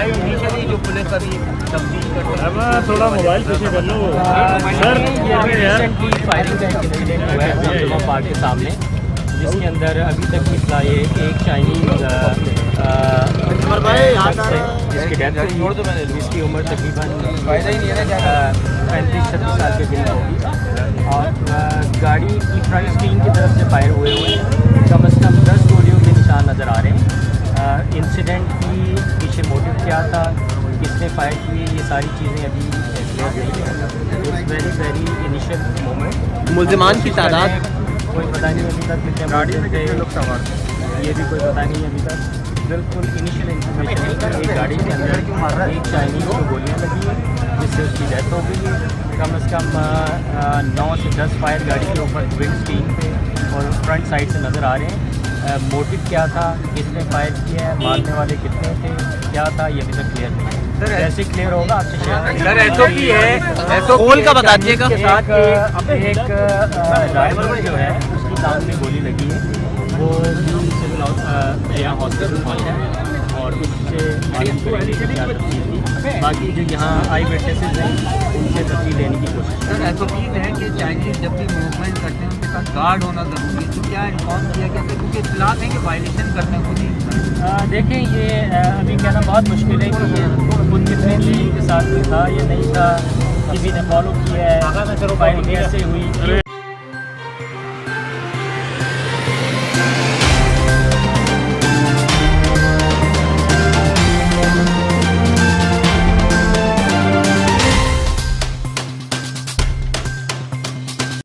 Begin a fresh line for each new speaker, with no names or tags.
Initially जो police अभी तफ्तीश कर रही है,
अब थोड़ा मोबाइल पीछे कर लो सर।
ये रिसेंटली फायरिंग का एक इंसिडेंट हुआ है जमा पार्क के सामने, जिसके अंदर अभी तक इतला ये एक चाइनीज जिसकी डेथ हुई, जिसकी उम्र तकरीबन 35-36 साल के करीब होगी। और गाड़ी की फ्रंट स्क्रीन की तरफ से फायर हुए कम अज़ कम 10 गोलियों के निशान नज़र आ रहे हैं। इंसिडेंट की पीछे मोटिव क्या था, किसने फायर किए, ये सारी चीज़ें अभी क्लियर नहीं है। It's very initial moment.
मुल्ज़िमान की तादाद
कोई पता नहीं अभी तक कितने मौजूद थे, ये भी कोई पता नहीं अभी तक। बिल्कुल इनिशियल इन्फॉर्मेशन है कि एक गाड़ी के अंदर एक चाइनीज़ को गोलियाँ लगी है, जिससे उसकी डेथ हो गई है। कम से कम 9 से 10 फायर गाड़ी के ऊपर विंड स्क्रीन पे और फ्रंट साइड से नज़र आ रहे हैं। मोटिव क्या था, किसने फायर किया है, मारने वाले कितने थे, क्या था, ये अभी तक क्लियर नहीं है। जैसे क्लियर होगा आपसे शेयर
सर एसओपी है,
खोल का बता दीजिएगा।
के साथ एक ड्राइवर जो है उसकी दांत में गोली लगी है, वो सिविल यहाँ हॉस्पिटल पहुँचा है और उससे मालूम करेंगे कि क्या तफसील थी। बाकी जो यहाँ आई विटनेसेस हैं उनसे तफसील लेने की कोशिश
सर एसओपी है कि चाइनीज जब भी मूवमेंट करते हैं उनके साथ गार्ड होना ज़रूरी है, तो क्या इन्फॉर्म किया गया था, क्योंकि इतलात है कि वायलेशन करने को नहीं।
देखें ये अभी कहना बहुत मुश्किल है कि ये खुद कितने लोगों के साथ में था या नहीं था, किसी ने फॉलो किया है, फाइल कैसे हुई।